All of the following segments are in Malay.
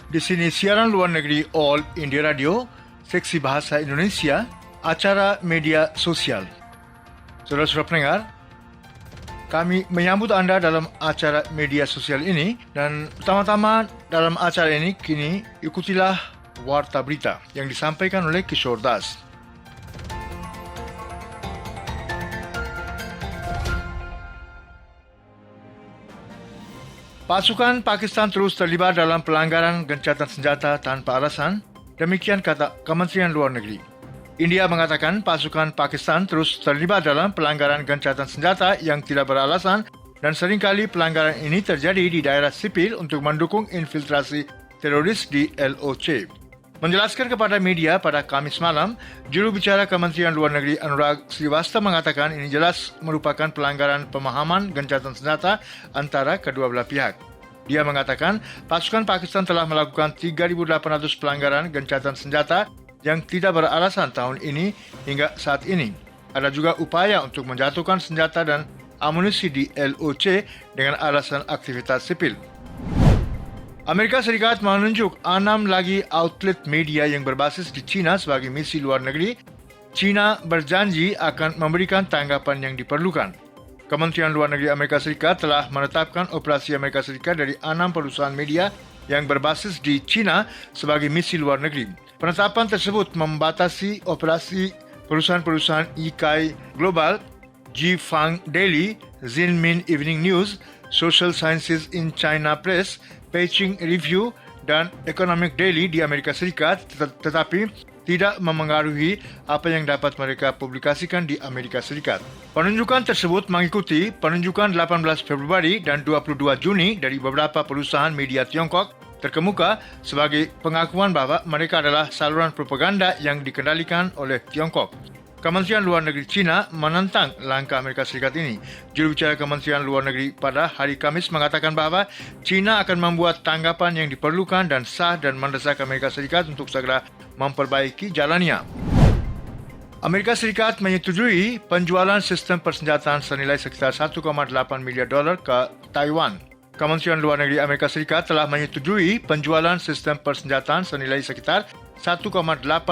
Di sini siaran luar negeri All India Radio, seksi bahasa Indonesia, acara media sosial. Saudara-saudara pendengar, kami menyambut Anda dalam acara media sosial ini dan pertama-tama dalam acara ini kini ikutilah Warta Berita yang disampaikan oleh Kishore Das. Pasukan Pakistan terus terlibat dalam pelanggaran gencatan senjata tanpa alasan, demikian kata Kementerian Luar Negeri. India mengatakan pasukan Pakistan terus terlibat dalam pelanggaran gencatan senjata yang tidak beralasan dan seringkali pelanggaran ini terjadi di daerah sipil untuk mendukung infiltrasi teroris di LOC. Menjelaskan kepada media pada Kamis malam, juru bicara Kementerian Luar Negeri Anurag Srivastava mengatakan ini jelas merupakan pelanggaran pemahaman gencatan senjata antara kedua belah pihak. Dia mengatakan pasukan Pakistan telah melakukan 3.800 pelanggaran gencatan senjata yang tidak beralasan tahun ini hingga saat ini. Ada juga upaya untuk menjatuhkan senjata dan amunisi di LOC dengan alasan aktivitas sipil. Amerika Serikat menunjuk 6 lagi outlet media yang berbasis di China sebagai misi luar negeri. China berjanji akan memberikan tanggapan yang diperlukan. Kementerian Luar Negeri Amerika Serikat telah menetapkan operasi Amerika Serikat dari 6 perusahaan media yang berbasis di China sebagai misi luar negeri. Penetapan tersebut membatasi operasi perusahaan-perusahaan Yikai Global, Jifang Daily, Xinmin Evening News, Social Sciences in China Press, Beijing Review dan Economic Daily di Amerika Serikat, tetapi tidak memengaruhi apa yang dapat mereka publikasikan di Amerika Serikat. Penunjukan tersebut mengikuti penunjukan 18 Februari dan 22 Juni dari beberapa perusahaan media Tiongkok terkemuka sebagai pengakuan bahwa mereka adalah saluran propaganda yang dikendalikan oleh Tiongkok. Kementerian Luar Negeri China menentang langkah Amerika Serikat ini. Juru bicara Kementerian Luar Negeri pada hari Kamis mengatakan bahwa China akan membuat tanggapan yang diperlukan dan sah dan mendesak Amerika Serikat untuk segera memperbaiki jalannya. Amerika Serikat menyetujui penjualan sistem persenjataan senilai sekitar 1,8 miliar dolar ke Taiwan. Kementerian Luar Negeri Amerika Serikat telah menyetujui penjualan sistem persenjataan senilai sekitar 1,8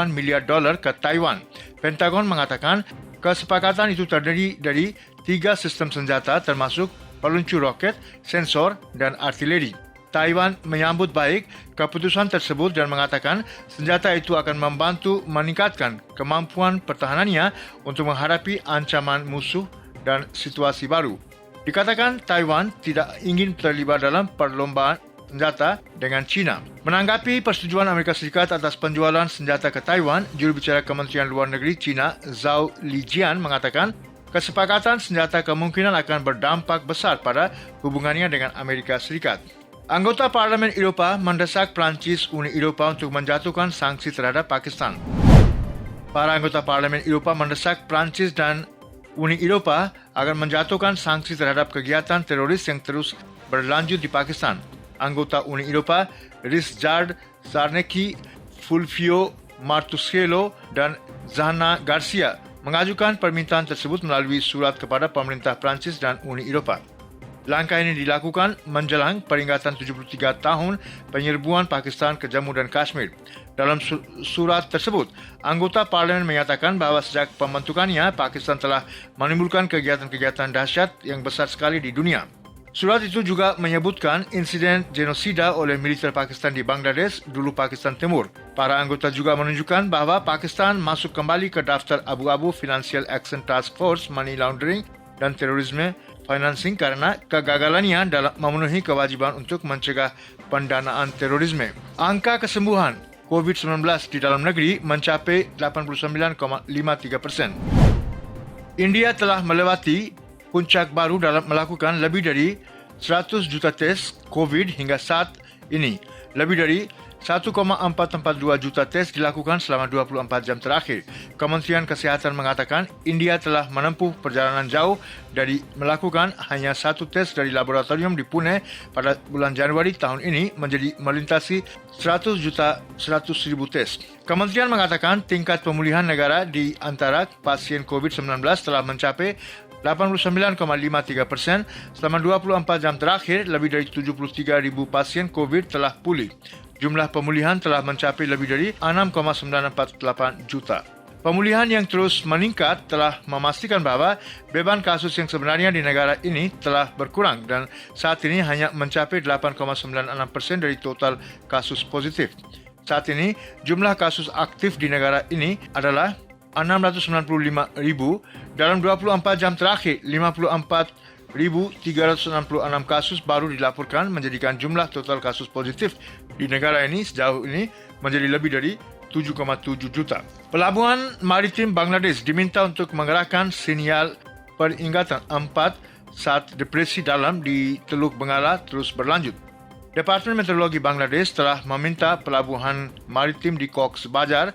miliar dolar ke Taiwan. Pentagon mengatakan kesepakatan itu terdiri dari 3 sistem senjata termasuk peluncur roket, sensor, dan artileri. Taiwan menyambut baik keputusan tersebut dan mengatakan senjata itu akan membantu meningkatkan kemampuan pertahanannya untuk menghadapi ancaman musuh dan situasi baru. Dikatakan Taiwan tidak ingin terlibat dalam perlombaan senjata dengan China. Menanggapi persetujuan Amerika Serikat atas penjualan senjata ke Taiwan, juru bicara Kementerian Luar Negeri China, Zhao Lijian, mengatakan kesepakatan senjata kemungkinan akan berdampak besar pada hubungannya dengan Amerika Serikat. Anggota Parlemen Eropah mendesak Prancis Uni Eropah untuk menjatuhkan sanksi terhadap Pakistan. Para anggota Parlemen Eropah mendesak Prancis dan Uni Eropah akan menjatuhkan sanksi terhadap kegiatan teroris yang terus berlanjut di Pakistan. Anggota Uni Eropah Ryszard Czarnecki, Fulvio Martuscello dan Zahna Garcia mengajukan permintaan tersebut melalui surat kepada pemerintah Prancis dan Uni Eropah. Langkah ini dilakukan menjelang peringatan 73 tahun penyerbuan Pakistan ke Jammu dan Kashmir. Dalam surat tersebut, anggota parlemen menyatakan bahwa sejak pembentukannya, Pakistan telah menimbulkan kegiatan-kegiatan dahsyat yang besar sekali di dunia. Surat itu juga menyebutkan insiden genosida oleh militer Pakistan di Bangladesh, dulu Pakistan Timur. Para anggota juga menunjukkan bahwa Pakistan masuk kembali ke daftar abu-abu Financial Action Task Force Money Laundering dan Terorisme Financing karena kegagalannya dalam memenuhi kewajiban untuk mencegah pendanaan terorisme. Angka kesembuhan COVID-19 di dalam negeri mencapai 89,53%. India telah melewati puncak baru dalam melakukan lebih dari 100 juta tes COVID hingga saat ini. Lebih dari 1,442 juta tes dilakukan selama 24 jam terakhir. Kementerian Kesehatan mengatakan India telah menempuh perjalanan jauh dari melakukan hanya 1 tes dari laboratorium di Pune pada bulan Januari tahun ini menjadi melintasi 100 tes. Kementerian mengatakan tingkat pemulihan negara di antara pasien COVID-19 telah mencapai 89,53%. Selama 24 jam terakhir, lebih dari 73,000 pasien COVID telah pulih. Jumlah pemulihan telah mencapai lebih dari 6,948 juta. Pemulihan yang terus meningkat telah memastikan bahawa beban kasus yang sebenarnya di negara ini telah berkurang dan saat ini hanya mencapai 8,96% dari total kasus positif. Saat ini, jumlah kasus aktif di negara ini adalah 695,000. Dalam 24 jam terakhir, 54,366 kasus baru dilaporkan menjadikan jumlah total kasus positif di negara ini sejauh ini menjadi lebih dari 7,7 juta. Pelabuhan Maritim Bangladesh diminta untuk menggerakkan sinyal peringatan 4 saat depresi dalam di Teluk Bengala terus berlanjut. Departemen Meteorologi Bangladesh telah meminta pelabuhan maritim di Cox's Bazar,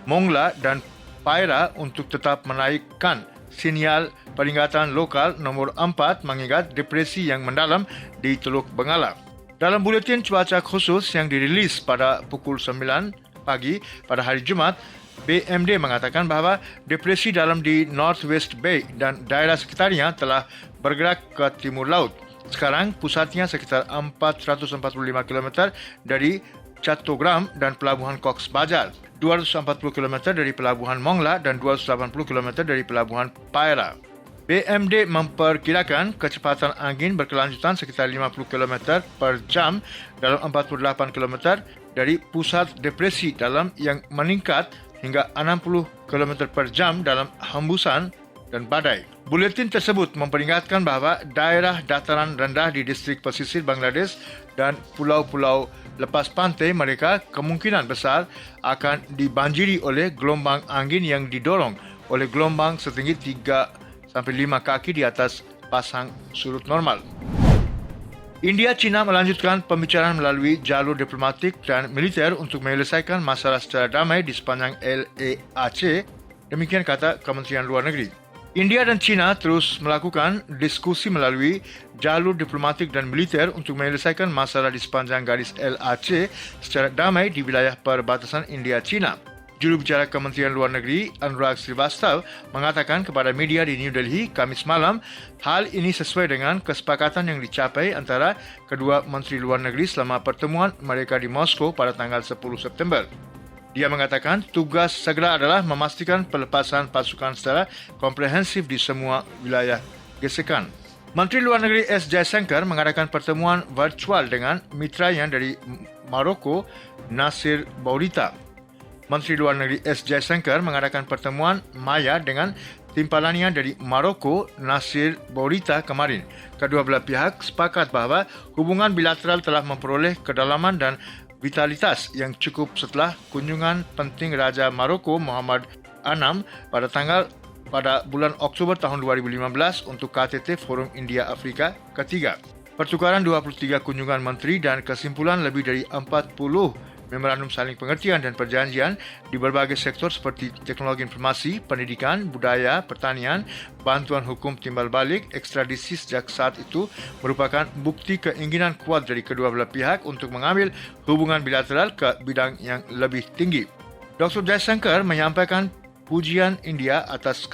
Mongla dan Paira untuk tetap menaikkan sinyal peringatan lokal nomor 4 mengingat depresi yang mendalam di Teluk Bengala. Dalam buletin cuaca khusus yang dirilis pada pukul 9 pagi pada hari Jumaat, BMD mengatakan bahawa depresi dalam di Northwest Bay dan daerah sekitarnya telah bergerak ke timur laut. Sekarang pusatnya sekitar 445 km dari Chattogram dan pelabuhan Cox's Bazar, 240 km dari pelabuhan Mongla dan 280 km dari pelabuhan Paira. BMD memperkirakan kecepatan angin berkelanjutan sekitar 50 km per jam dalam 48 km dari pusat depresi dalam yang meningkat hingga 60 km per jam dalam hembusan dan badai. Buletin tersebut memperingatkan bahawa daerah dataran rendah di distrik pesisir Bangladesh dan pulau-pulau lepas pantai mereka kemungkinan besar akan dibanjiri oleh gelombang angin yang didorong oleh gelombang setinggi 3-5 kaki di atas pasang surut normal. India China melanjutkan pembicaraan melalui jalur diplomatik dan militer untuk menyelesaikan masalah secara damai di sepanjang LAAC, demikian kata Kementerian Luar Negeri. India dan China terus melakukan diskusi melalui jalur diplomatik dan militer untuk menyelesaikan masalah di sepanjang garis LAC secara damai di wilayah perbatasan India-China. Juru bicara Kementerian Luar Negeri Anurag Srivastava mengatakan kepada media di New Delhi Khamis malam, hal ini sesuai dengan kesepakatan yang dicapai antara kedua Menteri Luar Negeri selama pertemuan mereka di Moskow pada tanggal 10 September. Dia mengatakan tugas segera adalah memastikan pelepasan pasukan secara komprehensif di semua wilayah gesekan. Menteri Luar Negeri S. Jaishankar mengadakan pertemuan virtual dengan mitranya dari Maroko, Nasir Bourita. Menteri Luar Negeri S. Jaishankar mengadakan pertemuan maya dengan timbalannya dari Maroko, Nasir Bourita kemarin. Kedua belah pihak sepakat bahawa hubungan bilateral telah memperoleh kedalaman dan vitalitas yang cukup setelah kunjungan penting Raja Maroko Muhammad VI pada bulan Oktober tahun 2015 untuk KTT Forum India Afrika ketiga. Pertukaran 23 kunjungan menteri dan kesimpulan lebih dari 40 memorandum saling pengertian dan perjanjian di berbagai sektor seperti teknologi informasi, pendidikan, budaya, pertanian, bantuan hukum timbal balik, ekstradisi sejak saat itu merupakan bukti keinginan kuat dari kedua belah pihak untuk mengambil hubungan bilateral ke bidang yang lebih tinggi. Dr. Jaishankar menyampaikan pujian India atas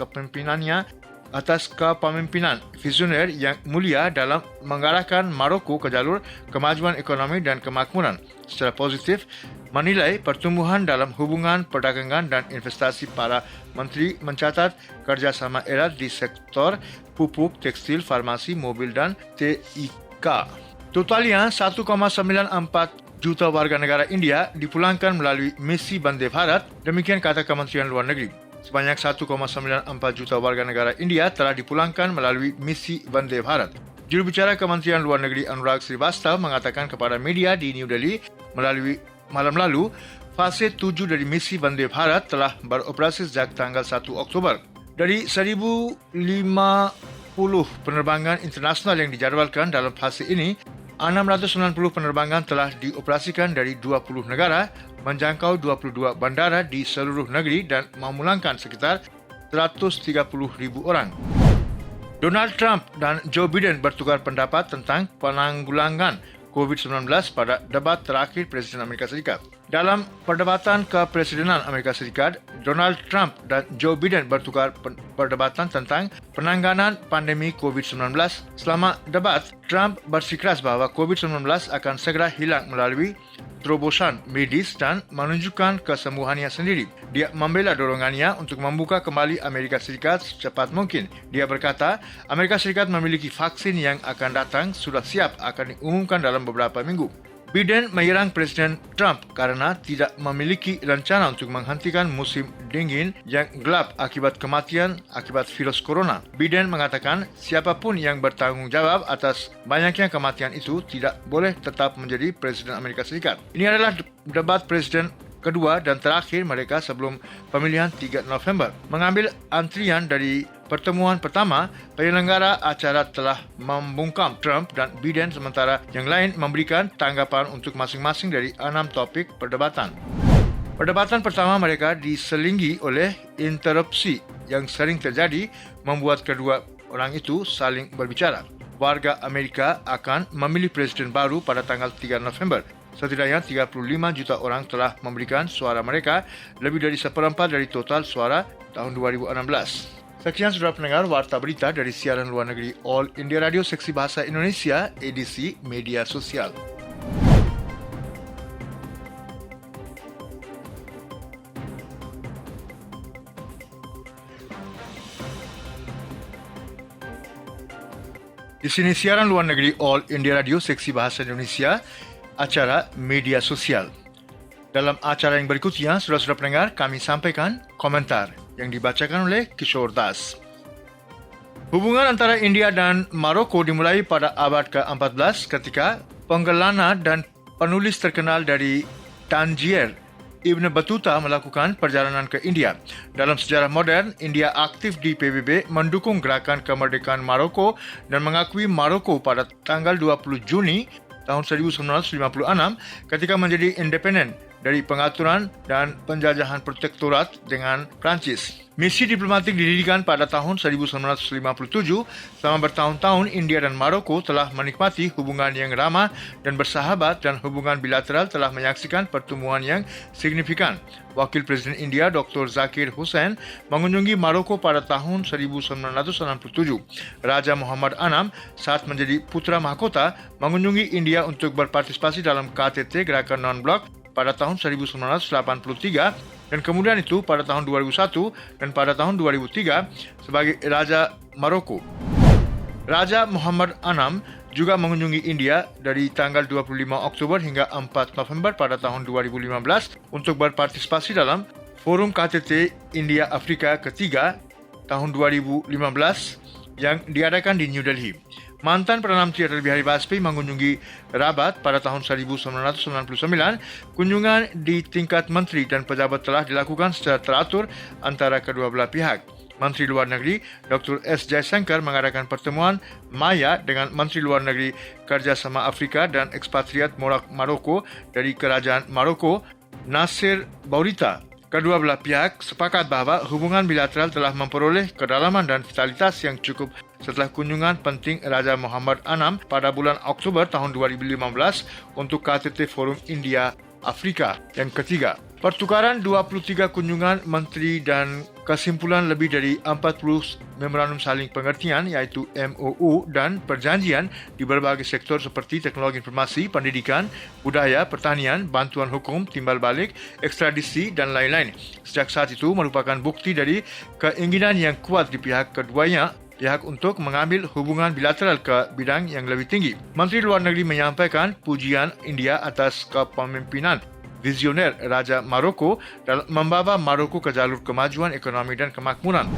kepemimpinan visioner yang mulia dalam mengarahkan Maroko ke jalur kemajuan ekonomi dan kemakmuran. Secara positif, menilai pertumbuhan dalam hubungan perdagangan dan investasi para menteri mencatat kerjasama erat di sektor pupuk, tekstil, farmasi, mobil dan TIK. Totalnya 1,94 juta warga negara India dipulangkan melalui misi Vande Bharat, demikian kata Kementerian Luar Negeri. Sebanyak 1,94 juta warga negara India telah dipulangkan melalui misi Vande Bharat. Juru bicara Kementerian Luar Negeri Anurag Srivastava mengatakan kepada media di New Delhi melalui malam lalu, fase 7 dari misi Vande Bharat telah beroperasi sejak tanggal 1 Oktober. Dari 1,050 penerbangan internasional yang dijadualkan dalam fase ini, 690 penerbangan telah dioperasikan dari 20 negara, menjangkau 22 bandara di seluruh negeri dan memulangkan sekitar 130,000 orang. Donald Trump dan Joe Biden bertukar pendapat tentang penanggulangan COVID-19 pada debat terakhir Presiden Amerika Serikat. Dalam perdebatan kepresidenan Amerika Serikat, Donald Trump dan Joe Biden bertukar perdebatan tentang penanganan pandemi COVID-19. Selama debat, Trump bersikeras bahawa COVID-19 akan segera hilang melalui terobosan medis dan menunjukkan kesembuhannya sendiri. Dia membela dorongannya untuk membuka kembali Amerika Serikat secepat mungkin. Dia berkata, Amerika Serikat memiliki vaksin yang akan datang sudah siap akan diumumkan dalam beberapa minggu. Biden menyerang Presiden Trump karena tidak memiliki rencana untuk menghentikan musim dingin yang gelap akibat kematian akibat virus corona. Biden mengatakan siapapun yang bertanggung jawab atas banyaknya kematian itu tidak boleh tetap menjadi Presiden Amerika Serikat. Ini adalah debat Presiden kedua dan terakhir mereka sebelum pemilihan 3 November. Mengambil antrian dari pertemuan pertama, penyelenggara acara telah membungkam Trump dan Biden sementara yang lain memberikan tanggapan untuk masing-masing dari 6 topik perdebatan. Perdebatan pertama mereka diselingi oleh interupsi yang sering terjadi membuat kedua orang itu saling berbicara. Warga Amerika akan memilih presiden baru pada tanggal 3 November. Setidaknya 35 juta orang telah memberikan suara mereka, lebih dari seperempat dari total suara tahun 2016. Sekian saudara pendengar warta berita dari siaran luar negeri All India Radio Seksi Bahasa Indonesia, edisi media sosial. Di sini siaran luar negeri All India Radio Seksi Bahasa Indonesia, acara media sosial. Dalam acara yang berikutnya, saudara-saudara pendengar, kami sampaikan komentar yang dibacakan oleh Kishore Das. Hubungan antara India dan Maroko dimulai pada abad ke-14 ketika penggelana dan penulis terkenal dari Tangier, Ibn Battuta melakukan perjalanan ke India. Dalam sejarah modern, India aktif di PBB mendukung gerakan kemerdekaan Maroko dan mengakui Maroko pada tanggal 20 Juni tahun 1956 ketika menjadi independen dari pengaturan dan penjajahan protektorat dengan Prancis. Misi diplomatik didirikan pada tahun 1957. Selama bertahun-tahun, India dan Maroko telah menikmati hubungan yang ramah dan bersahabat dan hubungan bilateral telah menyaksikan pertumbuhan yang signifikan. Wakil Presiden India Dr. Zakir Hussain mengunjungi Maroko pada tahun 1967. Raja Muhammad VI saat menjadi putra mahkota mengunjungi India untuk berpartisipasi dalam KTT Gerakan Non-Blok pada tahun 1983 dan kemudian itu pada tahun 2001 dan pada tahun 2003 sebagai Raja Maroko. Raja Muhammad VI juga mengunjungi India dari tanggal 25 Oktober hingga 4 November pada tahun 2015 untuk berpartisipasi dalam Forum KTT India Afrika ketiga tahun 2015 yang diadakan di New Delhi. Mantan Perdana Menteri Atal Bihari Vajpayee mengunjungi Rabat pada tahun 1999. Kunjungan di tingkat menteri dan pejabat telah dilakukan secara teratur antara kedua belah pihak. Menteri Luar Negeri Dr. S. Jaishankar mengadakan pertemuan maya dengan Menteri Luar Negeri Kerjasama Afrika dan Ekspatriat Maroko dari Kerajaan Maroko, Nasir Bourita. Kedua belah pihak sepakat bahawa hubungan bilateral telah memperoleh kedalaman dan vitalitas yang cukup setelah kunjungan penting Raja Muhammad VI pada bulan Oktober tahun 2015 untuk KTT Forum India Afrika yang ketiga. Pertukaran 23 kunjungan menteri dan kesimpulan lebih dari 40 memorandum saling pengertian iaitu MOU dan perjanjian di berbagai sektor seperti teknologi informasi, pendidikan, budaya, pertanian, bantuan hukum, timbal balik, ekstradisi dan lain-lain. Sejak saat itu merupakan bukti dari keinginan yang kuat di pihak keduanya untuk mengambil hubungan bilateral ke bidang yang lebih tinggi. Menteri Luar Negeri menyampaikan pujian India atas kepemimpinan visioner Raja Maroko dalam membawa Maroko ke jalur kemajuan ekonomi dan kemakmuran.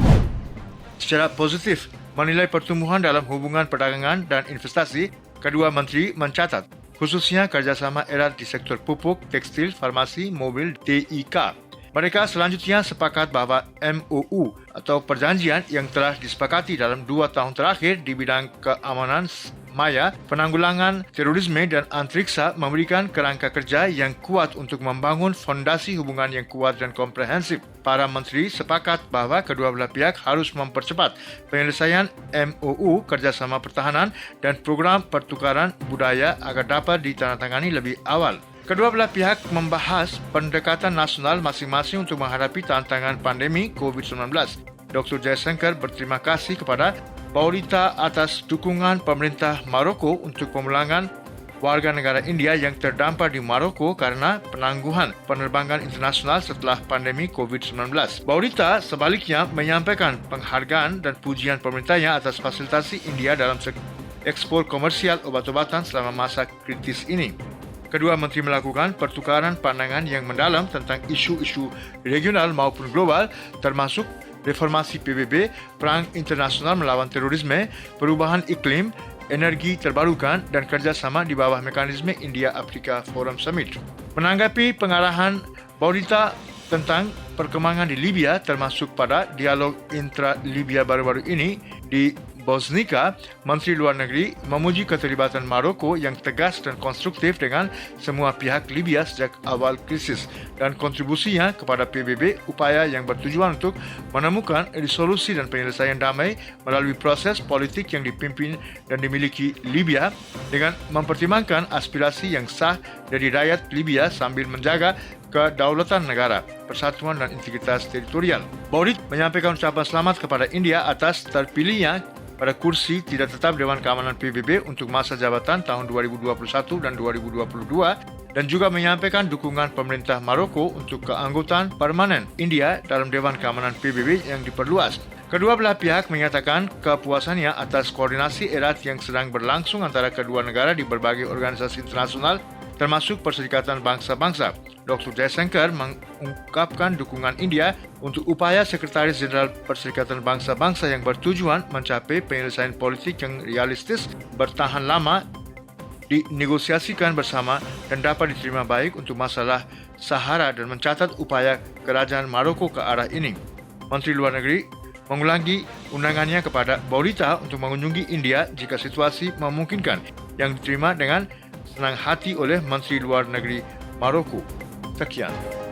Secara positif, menilai pertumbuhan dalam hubungan perdagangan dan investasi, kedua menteri mencatat khususnya kerjasama erat di sektor pupuk, tekstil, farmasi, mobil, TIK. Mereka selanjutnya sepakat bahawa MOU atau perjanjian yang telah disepakati dalam 2 tahun terakhir di bidang keamanan maya, penanggulangan terorisme dan antariksa memberikan kerangka kerja yang kuat untuk membangun fondasi hubungan yang kuat dan komprehensif. Para menteri sepakat bahawa kedua belah pihak harus mempercepat penyelesaian MOU kerjasama pertahanan dan program pertukaran budaya agar dapat ditandatangani lebih awal. Kedua belah pihak membahas pendekatan nasional masing-masing untuk menghadapi tantangan pandemi COVID-19. Dr. Jaishankar berterima kasih kepada Bourita atas dukungan pemerintah Maroko untuk pemulangan warga negara India yang terdampar di Maroko karena penangguhan penerbangan internasional setelah pandemi COVID-19. Baurita sebaliknya menyampaikan penghargaan dan pujian pemerintahnya atas fasilitasi India dalam ekspor komersial obat-obatan selama masa kritis ini. Kedua menteri melakukan pertukaran pandangan yang mendalam tentang isu-isu regional maupun global, termasuk reformasi PBB, perang internasional melawan terorisme, perubahan iklim, energi terbarukan, dan kerjasama di bawah mekanisme India-Afrika Forum Summit. Menanggapi pengarahan Baurita tentang perkembangan di Libya, termasuk pada dialog intra-Libya baru-baru ini di Bosnika, Menteri Luar Negeri memuji keterlibatan Maroko yang tegas dan konstruktif dengan semua pihak Libya sejak awal krisis dan kontribusinya kepada PBB, upaya yang bertujuan untuk menemukan resolusi dan penyelesaian damai melalui proses politik yang dipimpin dan dimiliki Libya dengan mempertimbangkan aspirasi yang sah dari rakyat Libya sambil menjaga kedaulatan negara, persatuan dan integritas teritorial. Baurit menyampaikan ucapan selamat kepada India atas terpilihnya pada kursi tidak tetap Dewan Keamanan PBB untuk masa jabatan tahun 2021 dan 2022 dan juga menyampaikan dukungan pemerintah Maroko untuk keanggotaan permanen India dalam Dewan Keamanan PBB yang diperluas. Kedua belah pihak menyatakan kepuasannya atas koordinasi erat yang sedang berlangsung antara kedua negara di berbagai organisasi internasional termasuk Perserikatan Bangsa-Bangsa. Dr. Jaishankar mengungkapkan dukungan India untuk upaya Sekretaris Jenderal Perserikatan Bangsa-Bangsa yang bertujuan mencapai penyelesaian politik yang realistis, bertahan lama, dinegosiasikan bersama dan dapat diterima baik untuk masalah Sahara dan mencatat upaya kerajaan Maroko ke arah ini. Menteri Luar Negeri mengulangi undangannya kepada Baurita untuk mengunjungi India jika situasi memungkinkan, yang diterima dengan senang hati oleh Menteri Luar Negeri Maroko. Sekian.